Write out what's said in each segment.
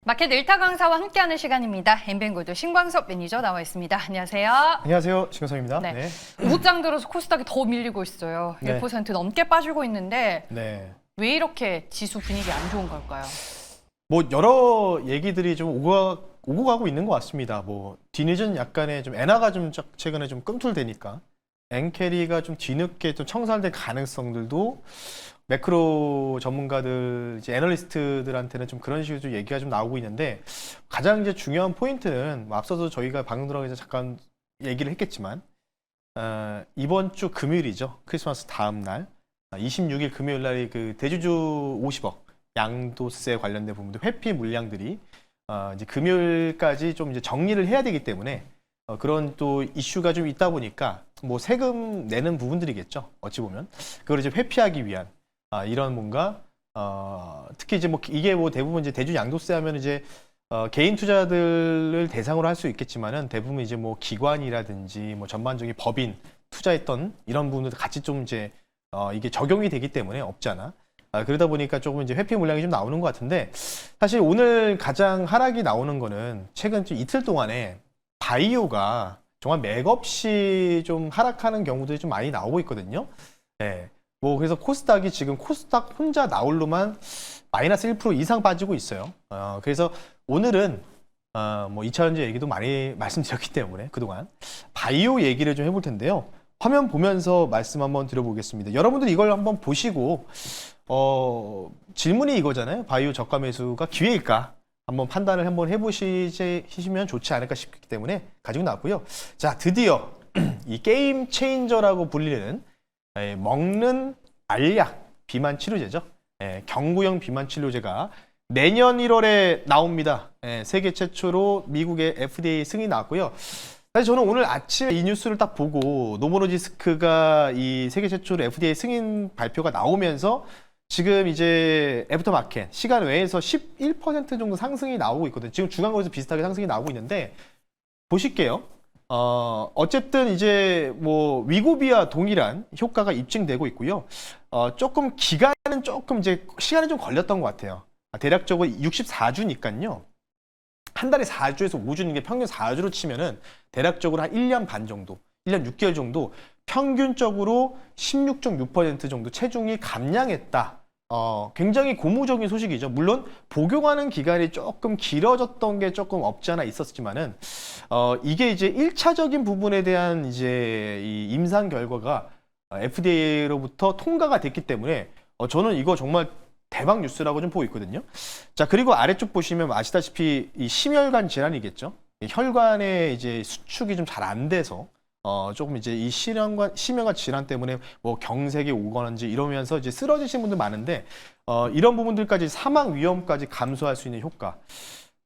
마켓 일타 강사와 함께하는 시간입니다. 엠뱅고도 신광섭 매니저 나와 있습니다. 안녕하세요. 안녕하세요. 신광섭입니다. 네. 네. 오후장 들어서 코스닥이 더 밀리고 있어요. 네. 1% 넘게 빠지고 있는데 네. 왜 이렇게 지수 분위기 안 좋은 걸까요? 뭐 여러 얘기들이 좀 오고 가고 있는 것 같습니다. 뭐 뒤늦은 약간의 좀 엔화가 좀 최근에 좀 꿈틀대니까 엔캐리가 좀 뒤늦게 좀 청산될 가능성들도 매크로 전문가들, 이제 애널리스트들한테는 좀 그런 식으로 좀 얘기가 좀 나오고 있는데 가장 이제 중요한 포인트는 뭐 앞서도 저희가 방송 들어가기 전에 잠깐 얘기를 했겠지만 이번 주 금요일이죠. 크리스마스 다음 날 26일 금요일 날이 그 대주주 50억 양도세 관련된 부분들 회피 물량들이 이제 금요일까지 좀 이제 정리를 해야 되기 때문에 그런 또 이슈가 좀 있다 보니까 뭐 세금 내는 부분들이겠죠. 어찌 보면 그걸 이제 회피하기 위한 이런 뭔가 특히 이제 뭐 이게 뭐 대부분 이제 대주 양도세 하면 이제 개인 투자들을 대상으로 할 수 있겠지만은 대부분 이제 뭐 기관이라든지 뭐 전반적인 법인 투자했던 이런 부분들 같이 좀 이제 이게 적용이 되기 때문에 없잖아. 그러다 보니까 조금 이제 회피 물량이 좀 나오는 것 같은데 사실 오늘 가장 하락이 나오는 거는 최근 좀 이틀 동안에 바이오가 정말 맥없이 좀 하락하는 경우들이 좀 많이 나오고 있거든요. 네. 뭐 그래서 코스닥이 지금 코스닥 혼자 나홀로만 마이너스 1% 이상 빠지고 있어요. 그래서 오늘은 뭐 2차전지 얘기도 많이 말씀드렸기 때문에 그동안 바이오 얘기를 좀 해볼 텐데요. 화면 보면서 말씀 한번 드려보겠습니다. 여러분들 이걸 한번 보시고 질문이 이거잖아요. 바이오 저가 매수가 기회일까? 한번 판단을 한번 해보시면 좋지 않을까 싶기 때문에 가지고 나왔고요. 자, 드디어 이 게임 체인저라고 불리는 먹는 알약 비만 치료제죠. 경구형 비만 치료제가 내년 1월에 나옵니다. 세계 최초로 미국의 FDA 승인이 나왔고요. 사실 저는 오늘 아침에 이 뉴스를 딱 보고 노보노디스크가 이 세계 최초로 FDA 승인 발표가 나오면서 지금 이제 애프터마켓 시간 외에서 11% 정도 상승이 나오고 있거든요. 지금 중간고에서 비슷하게 상승이 나오고 있는데 보실게요. 어쨌든 이제 뭐 위고비와 동일한 효과가 입증되고 있고요. 조금 기간은 조금 이제 시간이 좀 걸렸던 것 같아요. 대략적으로 64주니까요. 한 달에 4주에서 5주인 게 평균 4주로 치면은 대략적으로 한 1년 반 정도, 1년 6개월 정도 평균적으로 16.6% 정도 체중이 감량했다. 굉장히 고무적인 소식이죠. 물론 복용하는 기간이 조금 길어졌던 게 조금 없지 않아 있었지만은 이게 이제 1차적인 부분에 대한 이제 이 임상 결과가 FDA로부터 통과가 됐기 때문에 저는 이거 정말 대박 뉴스라고 좀 보고 있거든요. 자, 그리고 아래쪽 보시면 아시다시피 이 심혈관 질환이겠죠. 혈관의 이제 수축이 좀 잘 안 돼서 조금 이제 이 심혈관 질환 때문에 뭐 경색이 오거나지 이러면서 이제 쓰러지신 분들 많은데 이런 부분들까지 사망 위험까지 감소할 수 있는 효과.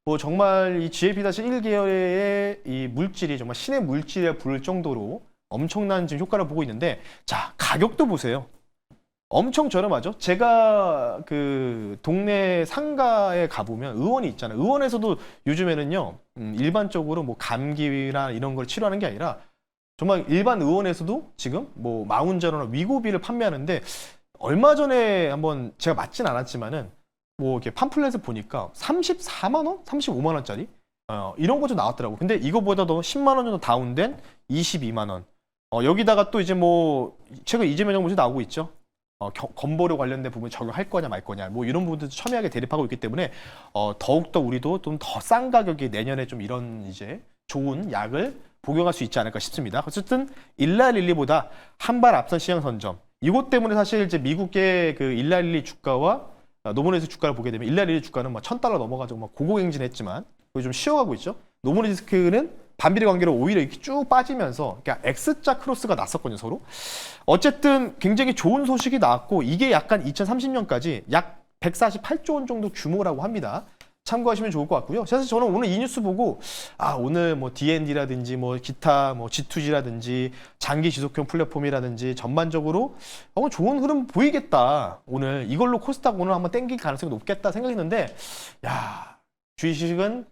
뭐 정말 이 GLP-1계열의 이 물질이 정말 신의 물질에 부를 정도로 엄청난 지금 효과를 보고 있는데 자, 가격도 보세요. 엄청 저렴하죠. 제가 그 동네 상가에 가보면 의원이 있잖아요. 의원에서도 요즘에는요 일반적으로 뭐 감기나 이런 걸 치료하는 게 아니라 정말 일반 의원에서도 지금 뭐 마운저로나 위고비를 판매하는데 얼마 전에 한번 제가 맞진 않았지만은 뭐 이렇게 팜플렛을 보니까 34만 원, 35만 원짜리 이런 거 좀 나왔더라고. 근데 이거보다도 10만 원 정도 다운된 22만 원. 여기다가 또 이제 뭐 최근 이재명 정부에서 나오고 있죠. 건보료 관련된 부분 적용할 거냐 말 거냐 뭐 이런 부분도 첨예하게 대립하고 있기 때문에 더욱더 우리도 좀 더 싼 가격에 내년에 좀 이런 이제 좋은 약을 복용할 수 있지 않을까 싶습니다. 어쨌든 일라릴리보다 한 발 앞선 시장 선점. 이것 때문에 사실 이제 미국의 그 일라릴리 주가와 노모노디스크 주가를 보게 되면 일라릴리 주가는 막 $1,000 넘어가지고 막 고공행진했지만 거기 좀 쉬어가고 있죠. 노모노디스크는 반비례 관계로 오히려 이렇게 쭉 빠지면서 그러니까 X자 크로스가 났었거든요, 서로. 어쨌든 굉장히 좋은 소식이 나왔고 이게 약간 2030년까지 약 148조 원 정도 규모라고 합니다. 참고하시면 좋을 것 같고요. 사실 저는 오늘 이 뉴스 보고 오늘 뭐 D&D라든지 뭐 기타 뭐 G2G라든지 장기 지속형 플랫폼이라든지 전반적으로 좋은 흐름 보이겠다. 오늘 이걸로 코스닥 오늘 한번 땡길 가능성이 높겠다 생각했는데 야, 주식은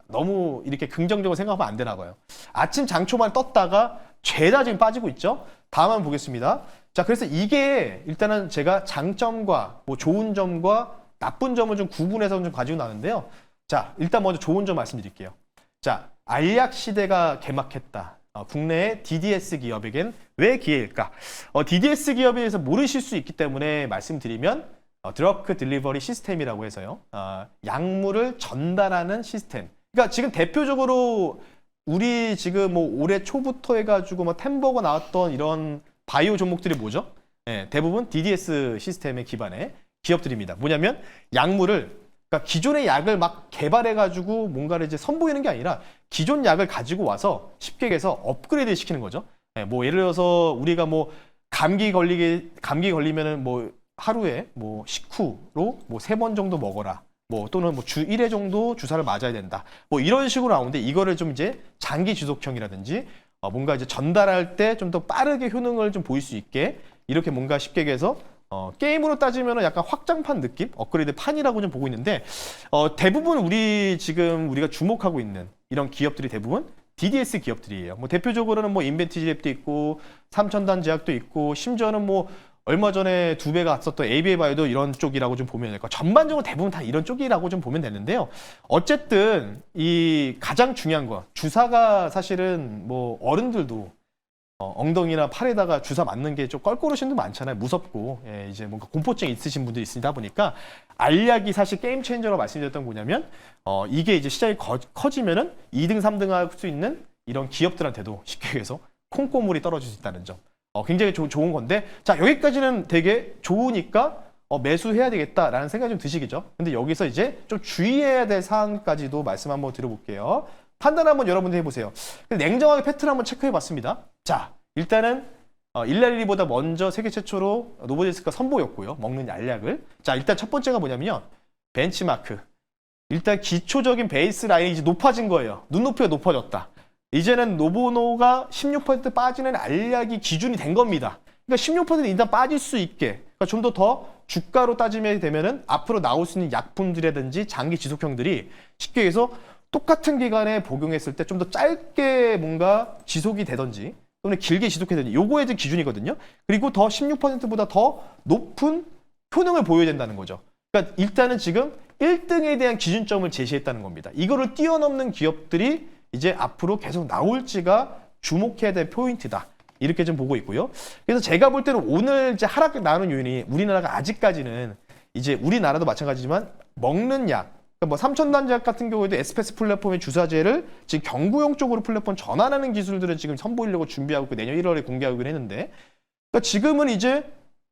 너무 이렇게 긍정적으로 생각하면 안 되나 봐요. 아침 장초만 떴다가 죄다 지금 빠지고 있죠. 다음 한번 보겠습니다. 자, 그래서 이게 일단은 제가 장점과 뭐 좋은 점과 나쁜 점을 좀 구분해서 좀 가지고 나는데요. 자, 일단 먼저 좋은 점 말씀드릴게요. 자, 알약 시대가 개막했다. 국내의 DDS 기업에겐 왜 기회일까? DDS 기업에 대해서 모르실 수 있기 때문에 말씀드리면 드러그 딜리버리 시스템이라고 해서요. 약물을 전달하는 시스템. 그러니까 지금 대표적으로 우리 지금 뭐 올해 초부터 해가지고 뭐 템버거 나왔던 이런 바이오 종목들이 뭐죠? 네, 대부분 DDS 시스템의 기반의 기업들입니다. 뭐냐면 약물을 그러니까 기존의 약을 막 개발해가지고 뭔가를 이제 선보이는 게 아니라 기존 약을 가지고 와서 쉽게 얘기해서 업그레이드 시키는 거죠. 네, 뭐 예를 들어서 우리가 뭐 감기 걸리면은 뭐 하루에 뭐 식후로 뭐 3번 정도 먹어라. 뭐 또는 뭐 주 1회 정도 주사를 맞아야 된다. 뭐 이런 식으로 나오는데 이거를 좀 이제 장기 지속형이라든지 뭔가 이제 전달할 때 좀 더 빠르게 효능을 좀 보일 수 있게 이렇게 뭔가 쉽게 얘기해서 게임으로 따지면 약간 확장판 느낌? 업그레이드 판이라고 좀 보고 있는데 대부분 우리가 주목하고 있는 이런 기업들이 대부분 DDS 기업들이에요. 뭐 대표적으로는 뭐 인벤티지랩도 있고 삼천단 제약도 있고 심지어는 뭐 얼마 전에 2배가 앞섰던 ABA바이오도 이런 쪽이라고 좀 보면 될 거예요. 전반적으로 대부분 다 이런 쪽이라고 좀 보면 되는데요. 어쨌든 이 가장 중요한 거 주사가 사실은 뭐 어른들도 엉덩이나 팔에다가 주사 맞는 게 좀 껄끄러우신 분들 많잖아요. 무섭고 이제 뭔가 공포증이 있으신 분들이 있으다 보니까 알약이 사실 게임 체인저로 말씀드렸던 게 뭐냐면 이게 이제 시장이 커지면은 2등, 3등 할 수 있는 이런 기업들한테도 쉽게 해서 콩고물이 떨어질 수 있다는 점. 굉장히 좋은 건데 자 여기까지는 되게 좋으니까 매수해야 되겠다라는 생각이 좀 드시겠죠. 근데 여기서 이제 좀 주의해야 될 사항까지도 말씀 한번 드려볼게요. 판단 한번 여러분들 해보세요. 냉정하게 팩트를 한번 체크해봤습니다. 자 일단은 일라리보다 먼저 세계 최초로 노보디스크가 선보였고요. 먹는 알약을. 자 일단 첫 번째가 뭐냐면요. 벤치마크. 일단 기초적인 베이스 라인이 이제 높아진 거예요. 눈높이가 높아졌다. 이제는 노보노가 16% 빠지는 알약이 기준이 된 겁니다. 그러니까 16% 일단 빠질 수 있게 그러니까 좀 더 주가로 따지면 되면은 앞으로 나올 수 있는 약품들이라든지 장기 지속형들이 쉽게 해서 똑같은 기간에 복용했을 때 좀 더 짧게 뭔가 지속이 되든지 또는 길게 지속해야 되는지 요거에 대한 기준이거든요. 그리고 더 16%보다 더 높은 효능을 보여야 된다는 거죠. 그러니까 일단은 지금 1등에 대한 기준점을 제시했다는 겁니다. 이거를 뛰어넘는 기업들이 이제 앞으로 계속 나올지가 주목해야 될 포인트다. 이렇게 좀 보고 있고요. 그래서 제가 볼 때는 오늘 이제 하락 나오는 요인이 우리나라가 아직까지는 이제 우리나라도 마찬가지지만 먹는 약, 그러니까 뭐 삼천단제약 같은 경우에도 에스페스 플랫폼의 주사제를 지금 경구용 쪽으로 플랫폼 전환하는 기술들은 지금 선보이려고 준비하고 있고 내년 1월에 공개하기로 했는데 그러니까 지금은 이제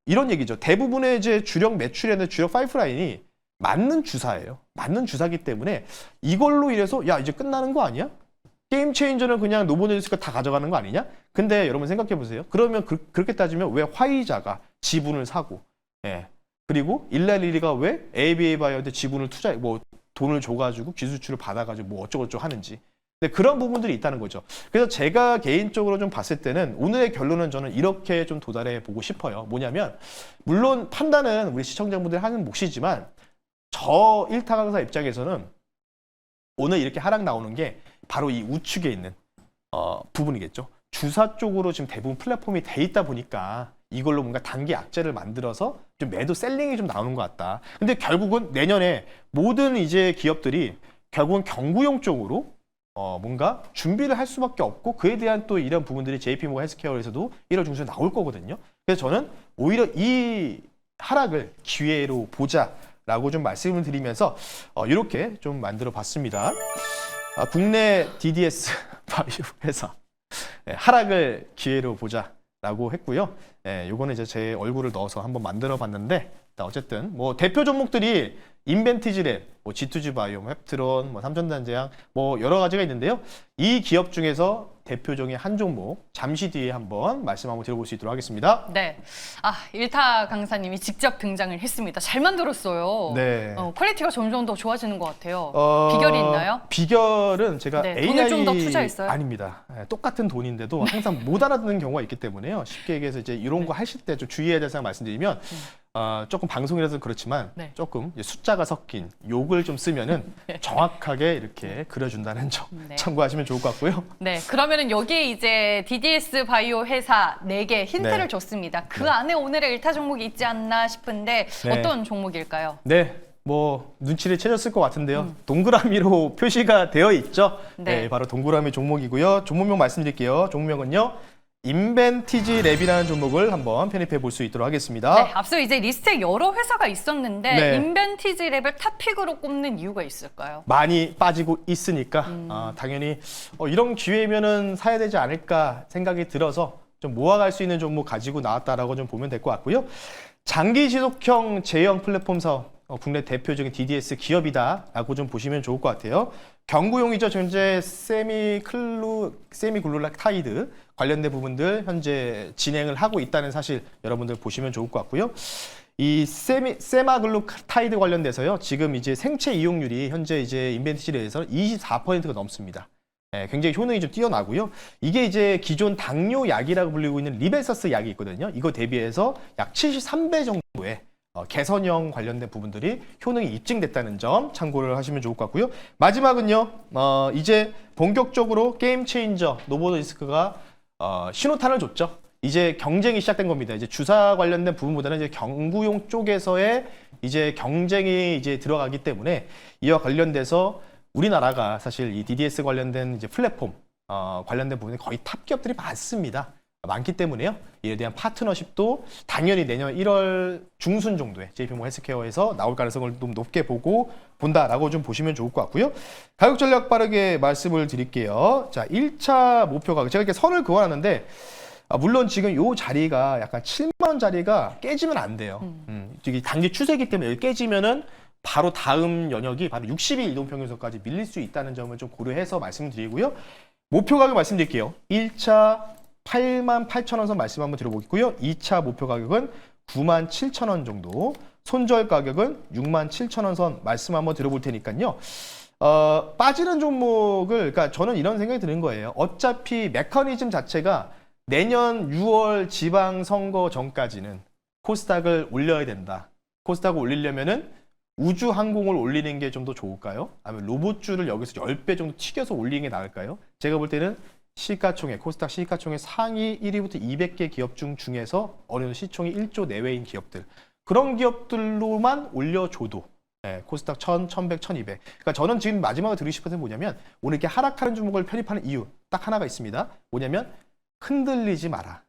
이런 얘기죠. 대부분의 이제 주력 매출이나 주력 파이프라인이 맞는 주사예요. 맞는 주사기 때문에 이걸로 인해서 야 이제 끝나는 거 아니야? 게임 체인저는 그냥 노보노디스크가 다 가져가는 거 아니냐? 근데 여러분 생각해 보세요. 그러면 그렇게 따지면 왜 화이자가 지분을 사고, 그리고 일라리리가 왜 ABA바이오한테 지분을 돈을 줘가지고 기술주를 받아가지고 뭐 어쩌고저쩌고 하는지. 근데 그런 부분들이 있다는 거죠. 그래서 제가 개인적으로 좀 봤을 때는 오늘의 결론은 저는 이렇게 좀 도달해 보고 싶어요. 뭐냐면 물론 판단은 우리 시청자분들이 하는 몫이지만 저 1타 강사 입장에서는 오늘 이렇게 하락 나오는 게 바로 이 우측에 있는 부분이겠죠. 주사 쪽으로 지금 대부분 플랫폼이 돼 있다 보니까 이걸로 뭔가 단기 악재를 만들어서 좀 매도 셀링이 좀 나오는 것 같다. 근데 결국은 내년에 모든 이제 기업들이 결국은 경구용 쪽으로 뭔가 준비를 할 수밖에 없고 그에 대한 또 이런 부분들이 JP모건 헬스케어에서도 1월 중순에 나올 거거든요. 그래서 저는 오히려 이 하락을 기회로 보자라고 좀 말씀을 드리면서 이렇게 좀 만들어 봤습니다. 국내 DDS 바이오 회사 하락을 기회로 보자라고 했고요. 요거는 이제 제 얼굴을 넣어서 한번 만들어 봤는데 어쨌든 뭐 대표 종목들이 인벤티지랩, 뭐 G2G 바이오, 햅트론, 뭐 삼천단제약 뭐 여러 가지가 있는데요. 이 기업 중에서 대표적인 한 종목 잠시 뒤에 한번 말씀 한번 드려볼 수 있도록 하겠습니다. 네. 일타 강사님이 직접 등장을 했습니다. 잘 만들었어요. 네. 퀄리티가 점점 더 좋아지는 것 같아요. 비결이 있나요? 비결은 제가 AI 돈을 좀 더 투자했어요? 아닙니다. 똑같은 돈인데도 항상 못 알아듣는 경우가 있기 때문에요. 쉽게 얘기해서 이제 이런 거 하실 때 좀 주의해야 될 사항 말씀드리면 조금 방송이라서 그렇지만 조금 숫자가 섞인 욕을 좀 쓰면은 정확하게 이렇게 그려준다는 점 참고하시면 좋을 것 같고요. 네, 그러면은 여기에 이제 DDS 바이오 회사 4개 힌트를 줬습니다. 그 안에 오늘의 1타 종목이 있지 않나 싶은데 어떤 종목일까요? 네, 뭐 눈치를 채셨을 것 같은데요. 동그라미로 표시가 되어 있죠. 네. 네, 바로 동그라미 종목이고요. 종목명 말씀드릴게요. 종목명은요. 인벤티지 랩이라는 종목을 한번 편입해 볼 수 있도록 하겠습니다. 네, 앞서 이제 리스트에 여러 회사가 있었는데 네. 인벤티지 랩을 탑픽으로 꼽는 이유가 있을까요? 많이 빠지고 있으니까 당연히 이런 기회면은 사야 되지 않을까 생각이 들어서 좀 모아갈 수 있는 종목 가지고 나왔다라고 좀 보면 될 것 같고요. 장기 지속형 제형 플랫폼 사업 국내 대표적인 DDS 기업이다라고 좀 보시면 좋을 것 같아요. 경구용이죠. 현재 세미글루락타이드 관련된 부분들 현재 진행을 하고 있다는 사실 여러분들 보시면 좋을 것 같고요. 이 세마글루타이드 관련돼서요. 지금 이제 생체 이용률이 현재 이제 인벤티지에서 24%가 넘습니다. 네, 굉장히 효능이 좀 뛰어나고요. 이게 이제 기존 당뇨 약이라고 불리고 있는 리베서스 약이 있거든요. 이거 대비해서 약 73배 정도의 개선형 관련된 부분들이 효능이 입증됐다는 점 참고를 하시면 좋을 것 같고요. 마지막은요. 이제 본격적으로 게임 체인저 노보노디스크가 신호탄을 줬죠. 이제 경쟁이 시작된 겁니다. 이제 주사 관련된 부분보다는 이제 경구용 쪽에서의 이제 경쟁이 이제 들어가기 때문에 이와 관련돼서 우리나라가 사실 이 DDS 관련된 이제 플랫폼 관련된 부분에 거의 탑 기업들이 많습니다. 많기 때문에요. 이에 대한 파트너십도 당연히 내년 1월 중순 정도에 JP모건 헬스케어에서 나올 가능성을 좀 높게 본다라고 좀 보시면 좋을 것 같고요. 가격 전략 빠르게 말씀을 드릴게요. 자, 1차 목표 가격 제가 이렇게 선을 그어놨는데 물론 지금 요 자리가 약간 7만 원 자리가 깨지면 안 돼요. 이게 단기 추세이기 때문에 여기 깨지면은 바로 다음 연역이 바로 60일 이동평균선까지 밀릴 수 있다는 점을 좀 고려해서 말씀드리고요. 목표 가격 말씀드릴게요. 1차 88,000원 선 말씀 한번 드려보겠고요. 2차 목표 가격은 97,000원 정도, 손절 가격은 67,000원 선 말씀 한번 들어볼 테니까요. 빠지는 종목을, 그러니까 저는 이런 생각이 드는 거예요. 어차피 메커니즘 자체가 내년 6월 지방선거 전까지는 코스닥을 올려야 된다. 코스닥을 올리려면은 우주항공을 올리는 게 좀 더 좋을까요? 아니면 로봇주를 여기서 10배 정도 튀겨서 올리는 게 나을까요? 제가 볼 때는 시가총액, 코스닥 시가총액 상위 1위부터 200개 기업 중에서 어느 정도 시총이 1조 내외인 기업들, 그런 기업들로만 올려줘도 코스닥 1000, 1100, 1200. 그러니까 저는 지금 마지막으로 드리고 싶은 게 뭐냐면 오늘 이렇게 하락하는 종목을 편입하는 이유 딱 하나가 있습니다. 뭐냐면 흔들리지 마라.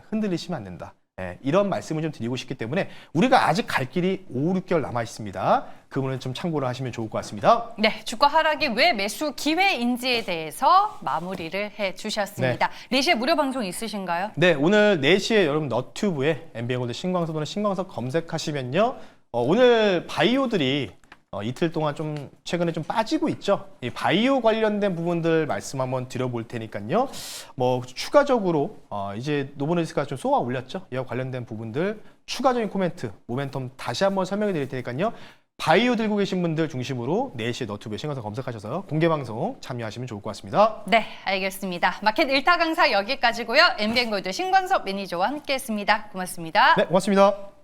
흔들리시면 안 된다. 이런 말씀을 좀 드리고 싶기 때문에 우리가 아직 갈 길이 5, 6개월 남아 있습니다. 그 부분은 좀 참고를 하시면 좋을 것 같습니다. 네, 주가 하락이 왜 매수 기회인지에 대해서 마무리를 해주셨습니다. 4시에 무료 방송 있으신가요? 네, 오늘 4시에 여러분 너튜브에 MBN골드 신광석 또는 신광석 검색하시면요. 오늘 바이오들이 이틀 동안 좀 최근에 좀 빠지고 있죠. 이 바이오 관련된 부분들 말씀 한번 드려볼 테니까요. 뭐 추가적으로 이제 노보노디스크가 좀 쏘아 올렸죠. 이와 관련된 부분들 추가적인 코멘트, 모멘텀 다시 한번 설명해 드릴 테니까요. 바이오 들고 계신 분들 중심으로 4시에 너튜브에 신광석 검색하셔서 공개 방송 참여하시면 좋을 것 같습니다. 네, 알겠습니다. 마켓 1타 강사 여기까지고요. MBN골드 신광석 매니저와 함께했습니다. 고맙습니다. 네, 고맙습니다.